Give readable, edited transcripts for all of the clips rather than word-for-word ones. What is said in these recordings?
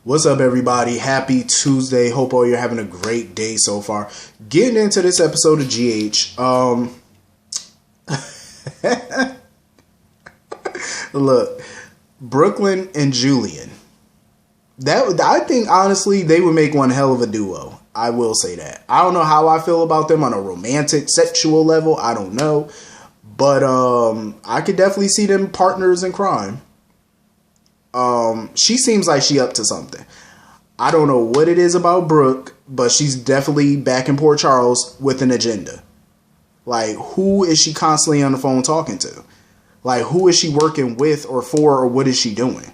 What's up, everybody? Happy Tuesday. Hope all you're having a great day so far. Getting into this episode of GH. Look, Brooklyn and Julian. I think, honestly, they would make one hell of a duo. I will say that. I don't know how I feel about them on a romantic, sexual level. I don't know. But I could definitely see them partners in crime. She seems like she up to something. I don't know what it is about Brooke, but she's definitely back in Port Charles with an agenda. Like, who is she constantly on the phone talking to? Like, who is she working with or for, or what is she doing?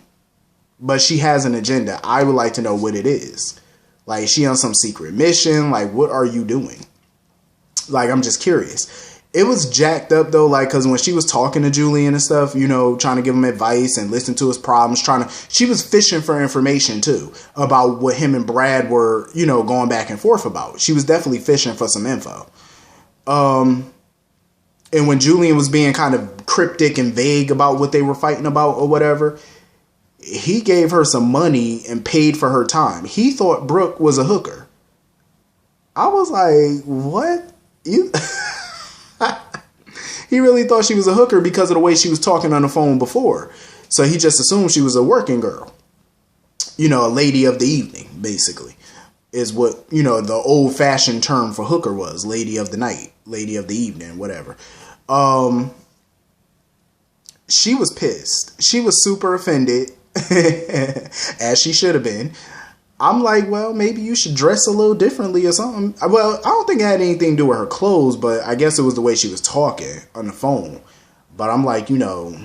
But she has an agenda. I would like to know what it is. Like, is she on some secret mission? Like, what are you doing? Like, I'm just curious. It was jacked up, though, like, because when she was talking to Julian and stuff, you know, trying to give him advice and listen to his problems, she was fishing for information, too, about what him and Brad were, you know, going back and forth about. She was definitely fishing for some info. And when Julian was being kind of cryptic and vague about what they were fighting about or whatever, he gave her some money and paid for her time. He thought Brooke was a hooker. I was like, what? You... He really thought she was a hooker because of the way she was talking on the phone before. So he just assumed she was a working girl. You know, a lady of the evening, basically, is what, you know, the old fashioned term for hooker was. Lady of the night, lady of the evening, whatever. She was pissed. She was super offended, as she should have been. I'm like, well, maybe you should dress a little differently or something. Well, I don't think it had anything to do with her clothes, but I guess it was the way she was talking on the phone. But I'm like, you know,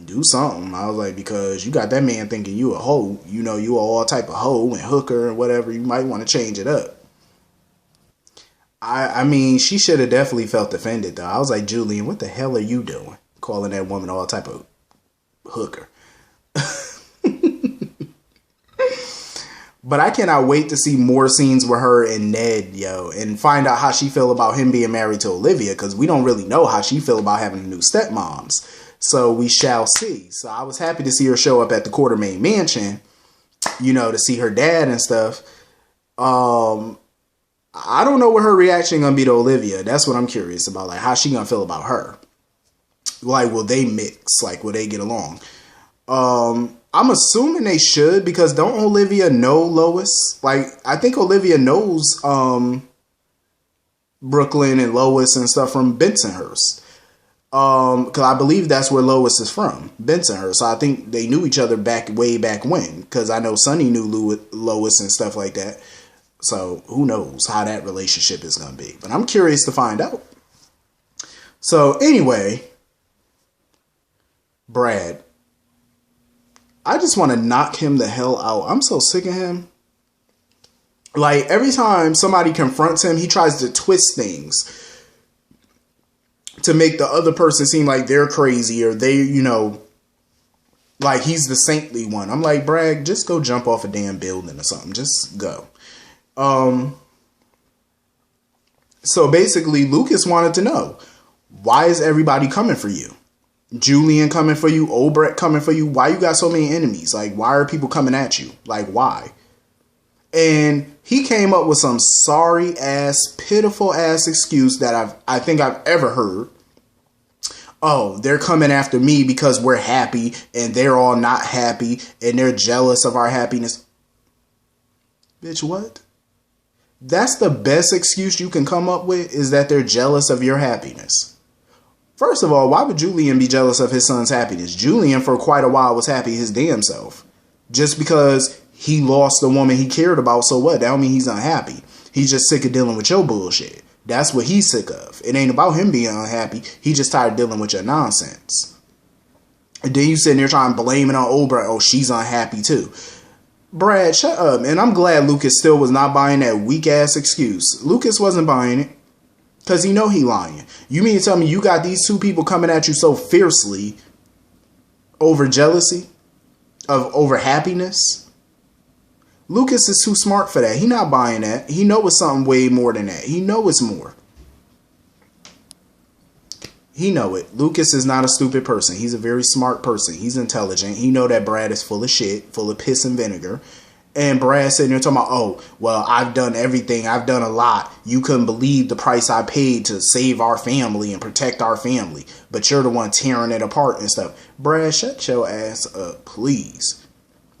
do something. I was like, because you got that man thinking you a hoe. You know, you all type of hoe and hooker and whatever. You might want to change it up. I mean, she should have definitely felt offended, though. I was like, Julian, what the hell are you doing? Calling that woman all type of hooker. But I cannot wait to see more scenes with her and Ned, yo, and find out how she feel about him being married to Olivia, because we don't really know how she feel about having new stepmoms. So we shall see. So I was happy to see her show up at the Quartermaines mansion, you know, to see her dad and stuff. I don't know what her reaction gonna be to Olivia. That's what I'm curious about. Like, how she gonna feel about her? Like, will they mix? Like, will they get along? I'm assuming they should, because don't Olivia know Lois? Like, I think Olivia knows Brooklyn and Lois and stuff from Bensonhurst. Because I believe that's where Lois is from, Bensonhurst. So I think they knew each other way back when, because I know Sonny knew Lois and stuff like that. So who knows how that relationship is going to be. But I'm curious to find out. So anyway, Brad. I just want to knock him the hell out. I'm so sick of him. Like, every time somebody confronts him, he tries to twist things to make the other person seem like they're crazy, or they, you know, like he's the saintly one. I'm like, Bragg, just go jump off a damn building or something. Just go. So basically, Lucas wanted to know, why is everybody coming for you? Julian coming for you, Obrecht coming for you. Why you got so many enemies? Like, why are people coming at you? Like, why? And he came up with some sorry ass, pitiful ass excuse that I think I've ever heard. Oh, they're coming after me because we're happy and they're all not happy and they're jealous of our happiness. Bitch, what? That's the best excuse you can come up with, is that they're jealous of your happiness. First of all, why would Julian be jealous of his son's happiness? Julian, for quite a while, was happy his damn self. Just because he lost the woman he cared about, so what? That don't mean he's unhappy. He's just sick of dealing with your bullshit. That's what he's sick of. It ain't about him being unhappy. He just tired of dealing with your nonsense. And then you sitting there trying to blame it on Obrecht. Oh, she's unhappy too. Brad, shut up. And I'm glad Lucas still was not buying that weak-ass excuse. Lucas wasn't buying it. Because he know he lying. You mean to tell me you got these two people coming at you so fiercely over jealousy? Over happiness? Lucas is too smart for that. He not buying that. He know it's something way more than that. He know it's more. He know it. Lucas is not a stupid person. He's a very smart person. He's intelligent. He know that Brad is full of shit, full of piss and vinegar. And Brad sitting there talking about, oh, well, I've done everything. I've done a lot. You couldn't believe the price I paid to save our family and protect our family. But you're the one tearing it apart and stuff. Brad, shut your ass up, please.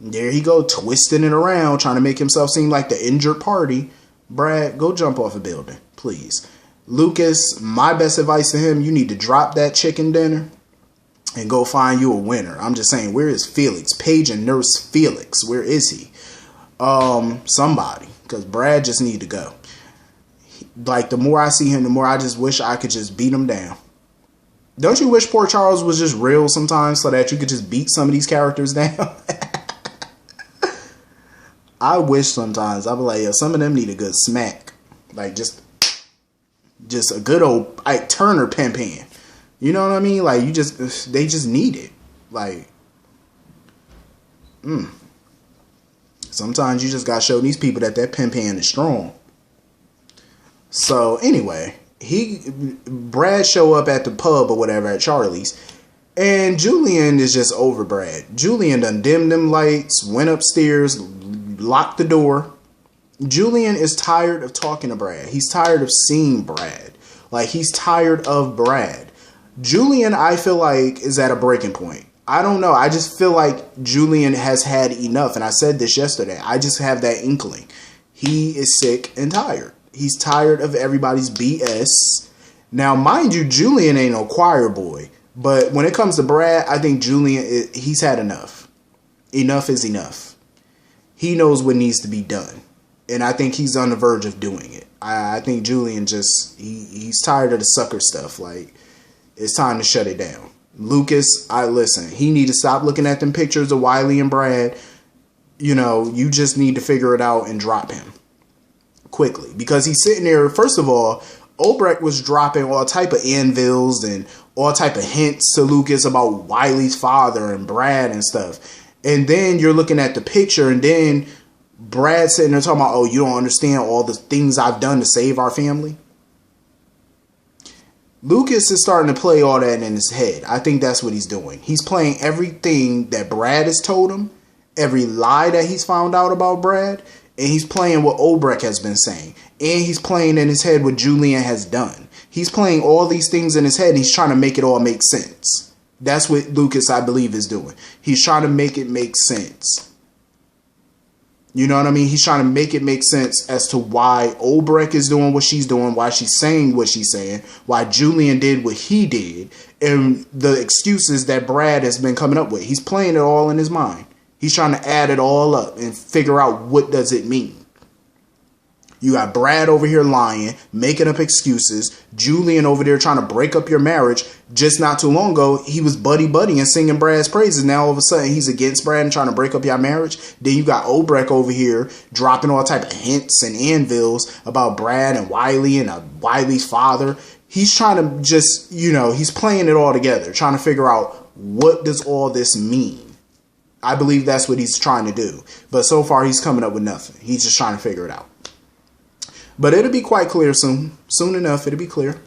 There he go, twisting it around, trying to make himself seem like the injured party. Brad, go jump off a building, please. Lucas, my best advice to him, you need to drop that chicken dinner and go find you a winner. I'm just saying, where is Felix? Paige and Nurse Felix, where is he? Somebody, because Brad just need to go. Like, the more I see him, the more I just wish I could just beat him down. Don't you wish Port Charles was just real sometimes so that you could just beat some of these characters down? I wish sometimes. I'd be like, yo, some of them need a good smack. Like, just a good old Ike Turner pan. You know what I mean? Like, they just need it. Like, sometimes you just gotta show these people that pen is strong. So anyway, Brad show up at the pub or whatever at Charlie's, and Julian is just over Brad. Julian done dimmed them lights, went upstairs, locked the door. Julian is tired of talking to Brad. He's tired of seeing Brad. Like, he's tired of Brad. Julian, I feel like, is at a breaking point. I don't know. I just feel like Julian has had enough. And I said this yesterday. I just have that inkling. He is sick and tired. He's tired of everybody's BS. Now, mind you, Julian ain't no choir boy. But when it comes to Brad, I think Julian, he's had enough. Enough is enough. He knows what needs to be done. And I think he's on the verge of doing it. I think Julian just, he's tired of the sucker stuff. Like, it's time to shut it down. Lucas, listen, he need to stop looking at them pictures of Wiley and Brad. You know, you just need to figure it out and drop him quickly. Because he's sitting there, first of all, Obrecht was dropping all type of anvils and all type of hints to Lucas about Wiley's father and Brad and stuff. And then you're looking at the picture, and then Brad sitting there talking about, oh, you don't understand all the things I've done to save our family. Lucas is starting to play all that in his head. I think that's what he's doing. He's playing everything that Brad has told him, every lie that he's found out about Brad, and he's playing what Obrecht has been saying. And he's playing in his head what Julian has done. He's playing all these things in his head, and he's trying to make it all make sense. That's what Lucas, I believe, is doing. He's trying to make it make sense. You know what I mean? He's trying to make it make sense as to why Obrecht is doing what she's doing, why she's saying what she's saying, why Julian did what he did, and the excuses that Brad has been coming up with. He's playing it all in his mind. He's trying to add it all up and figure out what does it mean. You got Brad over here lying, making up excuses. Julian over there trying to break up your marriage. Just not too long ago, he was buddy and singing Brad's praises. Now all of a sudden, he's against Brad and trying to break up your marriage. Then you got Obrecht over here dropping all type of hints and anvils about Brad and Wiley and Wiley's father. He's trying to just, you know, he's playing it all together, trying to figure out what does all this mean. I believe that's what he's trying to do. But so far, he's coming up with nothing. He's just trying to figure it out. But it'll be quite clear soon. Soon enough, it'll be clear.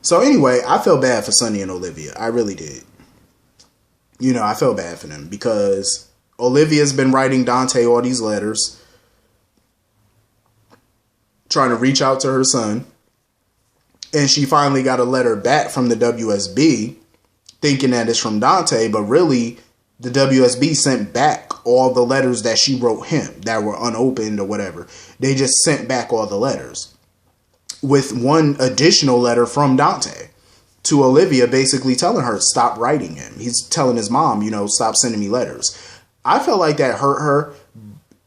So anyway, I felt bad for Sonny and Olivia. I really did. You know, I felt bad for them because Olivia's been writing Dante all these letters, trying to reach out to her son. And she finally got a letter back from the WSB, thinking that it's from Dante, but really the WSB sent back all the letters that she wrote him that were unopened or whatever. They just sent back all the letters with one additional letter from Dante to Olivia, basically telling her, stop writing him. He's telling his mom, you know, stop sending me letters. I felt like that hurt her.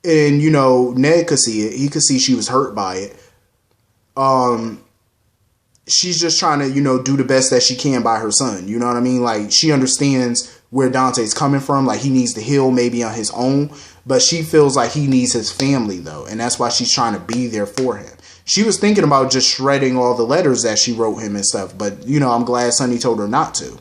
And, you know, Ned could see it. He could see she was hurt by it. She's just trying to, you know, do the best that she can by her son. You know what I mean? Like, she understands where Dante's coming from. Like, he needs to heal maybe on his own. But she feels like he needs his family, though. And that's why she's trying to be there for him. She was thinking about just shredding all the letters that she wrote him and stuff. But, you know, I'm glad Sonny told her not to.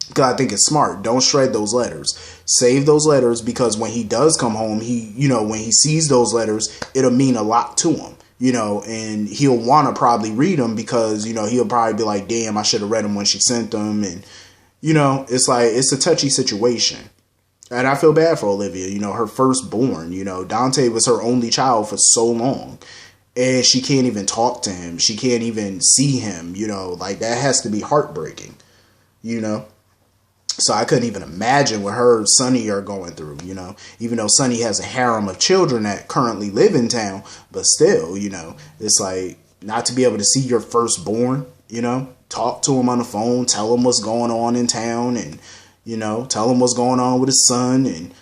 Because I think it's smart. Don't shred those letters. Save those letters, because when he does come home, when he sees those letters, it'll mean a lot to him. You know, and he'll want to probably read them because, you know, he'll probably be like, damn, I should have read them when she sent them. And, you know, it's like, it's a touchy situation. And I feel bad for Olivia, her firstborn. Dante was her only child for so long. And she can't even talk to him. She can't even see him, like that has to be heartbreaking, So I couldn't even imagine what her and Sonny are going through, even though Sonny has a harem of children that currently live in town, but still, it's like not to be able to see your firstborn, talk to him on the phone, tell him what's going on in town and, tell him what's going on with his son and,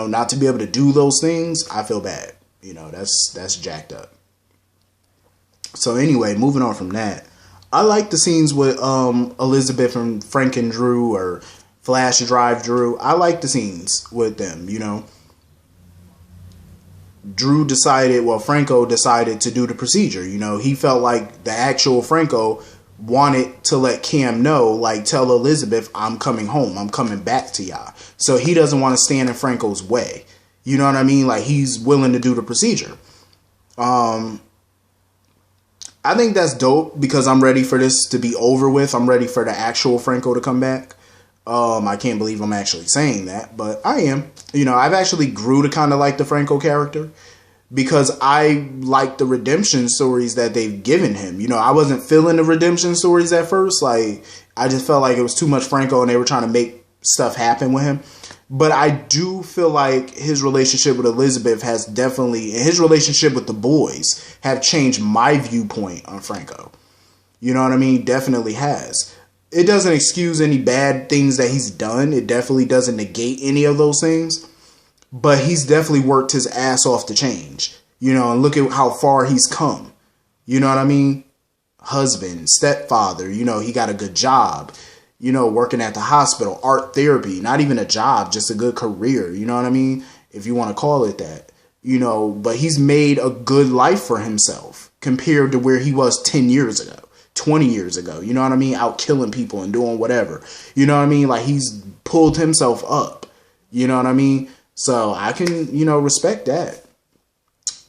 not to be able to do those things. I feel bad. That's jacked up. So anyway, moving on from that, I like the scenes with Elizabeth and Frank and Drew or Flash Drive Drew. I like the scenes with them, Franco decided to do the procedure. He felt like the actual Franco wanted to let Cam know, like, tell Elizabeth, I'm coming home. I'm coming back to y'all. So he doesn't want to stand in Franco's way. You know what I mean? Like, he's willing to do the procedure. I think that's dope because I'm ready for this to be over with. I'm ready for the actual Franco to come back. I can't believe I'm actually saying that, but I am. I've actually grew to kind of like the Franco character because I like the redemption stories that they've given him. I wasn't feeling the redemption stories at first. Like, I just felt like it was too much Franco and they were trying to make stuff happen with him. But I do feel like his relationship with Elizabeth has definitely, and his relationship with the boys have changed my viewpoint on Franco. You know what I mean? Definitely has. It doesn't excuse any bad things that he's done. It definitely doesn't negate any of those things. But he's definitely worked his ass off to change. And look at how far he's come. You know what I mean? Husband, stepfather, he got a good job. Working at the hospital, art therapy, not even a job, just a good career. You know what I mean? If you want to call it that, but he's made a good life for himself compared to where he was 10 years ago, 20 years ago. You know what I mean? Out killing people and doing whatever. You know what I mean? Like, he's pulled himself up. You know what I mean? So I can, respect that.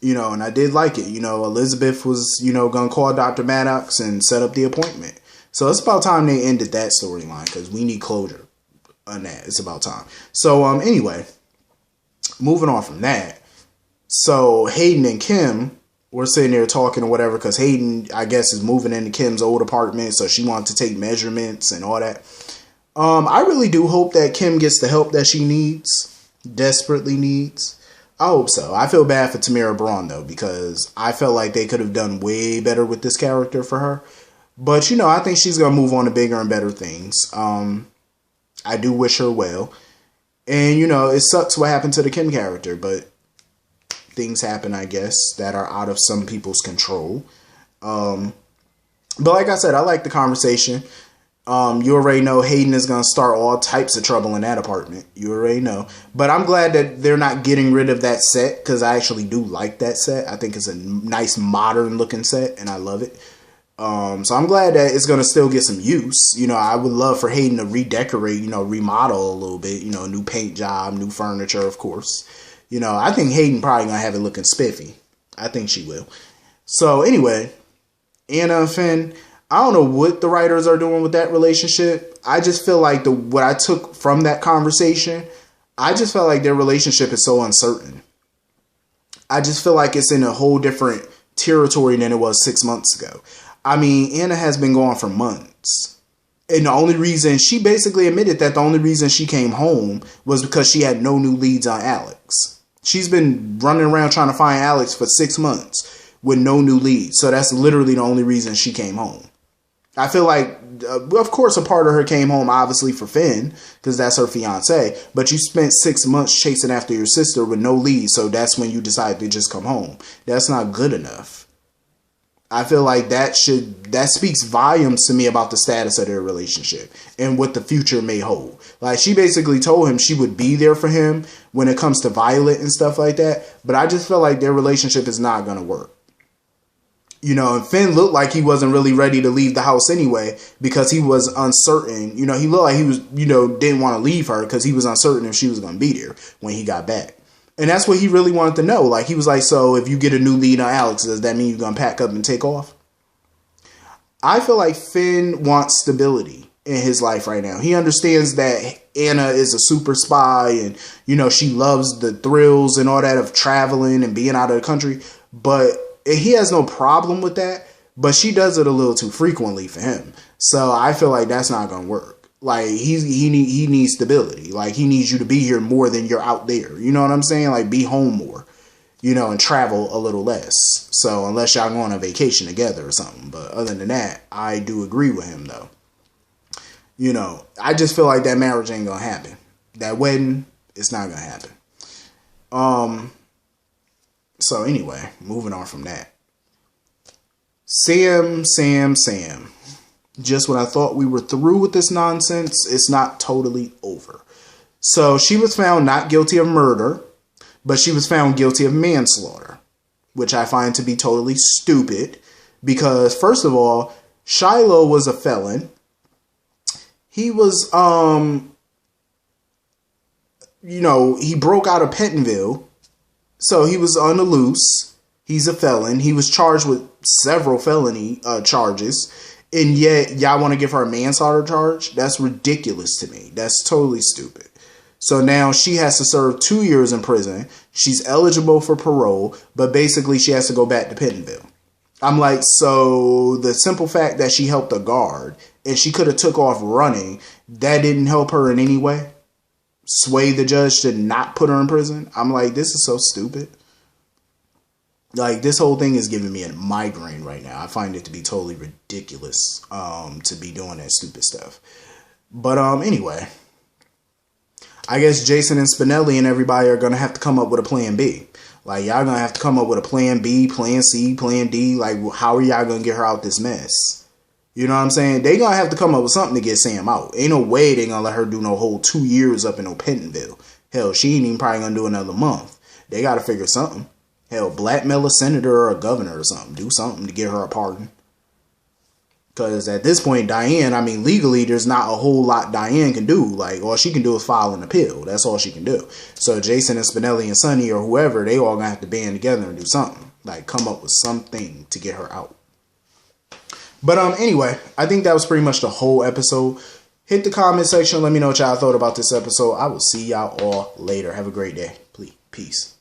And I did like it. Elizabeth was, going to call Dr. Maddox and set up the appointment. So it's about time they ended that storyline because we need closure on that. It's about time. So anyway, moving on from that. So Hayden and Kim were sitting there talking or whatever because Hayden, I guess, is moving into Kim's old apartment. So she wanted to take measurements and all that. I really do hope that Kim gets the help that she needs, desperately needs. I hope so. I feel bad for Tamara Braun, though, because I felt like they could have done way better with this character for her. But, I think she's going to move on to bigger and better things. I do wish her well. And, it sucks what happened to the Kim character, but things happen, I guess, that are out of some people's control. But like I said, I like the conversation. You already know Hayden is going to start all types of trouble in that apartment. You already know. But I'm glad that they're not getting rid of that set because I actually do like that set. I think it's a nice modern looking set and I love it. So I'm glad that it's going to still get some use. I would love for Hayden to redecorate, remodel a little bit, new paint job, new furniture, of course. I think Hayden probably going to have it looking spiffy. I think she will. So anyway, Anna and Finn, I don't know what the writers are doing with that relationship. I just feel like what I took from that conversation, I just felt like their relationship is so uncertain. I just feel like it's in a whole different territory than it was 6 months ago. I mean, Anna has been gone for months. And the only reason, she basically admitted that the only reason she came home was because she had no new leads on Alex. She's been running around trying to find Alex for 6 months with no new leads. So that's literally the only reason she came home. I feel like, of course, a part of her came home, obviously, for Finn, because that's her fiance. But you spent 6 months chasing after your sister with no leads, so that's when you decide to just come home. That's not good enough. I feel like that speaks volumes to me about the status of their relationship and what the future may hold. Like, she basically told him she would be there for him when it comes to Violet and stuff like that. But I just feel like their relationship is not going to work. And Finn looked like he wasn't really ready to leave the house anyway because he was uncertain. He looked like he was, didn't want to leave her because he was uncertain if she was going to be there when he got back. And that's what he really wanted to know. Like, he was like, so if you get a new lead on Alex, does that mean you're going to pack up and take off? I feel like Finn wants stability. in his life right now. He understands that Anna is a super spy and, you know, she loves the thrills and all that of traveling and being out of the country. But he has no problem with that. But she does it a little too frequently for him. So I feel like that's not going to work. Like, he needs stability. Like, he needs you to be here more than you're out there. You know what I'm saying? Like, be home more, you know, and travel a little less. So unless y'all go on a vacation together or something. But other than that, I do agree with him, though. You know, I just feel like that marriage ain't going to happen. That wedding, it's not going to happen. So anyway, moving on from that. Sam. Just when I thought we were through with this nonsense, it's not totally over. So she was found not guilty of murder, but she was found guilty of manslaughter, which I find to be totally stupid because, first of all, Shiloh was a felon. He was, you know, he broke out of Pentonville, so he was on the loose. He's a felon. He was charged with several felony charges, and yet y'all want to give her a manslaughter charge? That's ridiculous to me. That's totally stupid. So now she has to serve 2 years in prison. She's eligible for parole, but basically she has to go back to Pentonville. I'm like, so the simple fact that she helped a guard and she could have took off running, that didn't help her in any way? Sway the judge to not put her in prison? I'm like, this is so stupid. Like, this whole thing is giving me a migraine right now. I find it to be totally ridiculous to be doing that stupid stuff. But anyway, I guess Jason and Spinelli and everybody are going to have to come up with a plan B. Like, y'all going to have to come up with a plan B, plan C, plan D. Like, how are y'all going to get her out this mess? You know what I'm saying? They going to have to come up with something to get Sam out. Ain't no way they going to let her do no whole 2 years up in no Pentonville. Hell, she ain't even probably going to do another month. They got to figure something. Hell, blackmail a senator or a governor or something. Do something to get her a pardon. Because at this point, Diane, I mean, legally, there's not a whole lot Diane can do. Like, all she can do is file an appeal. That's all she can do. So Jason and Spinelli and Sonny or whoever, they all going to have to band together and do something. Like, come up with something to get her out. But anyway, I think that was pretty much the whole episode. Hit the comment section. Let me know what y'all thought about this episode. I will see y'all all later. Have a great day. Please. Peace.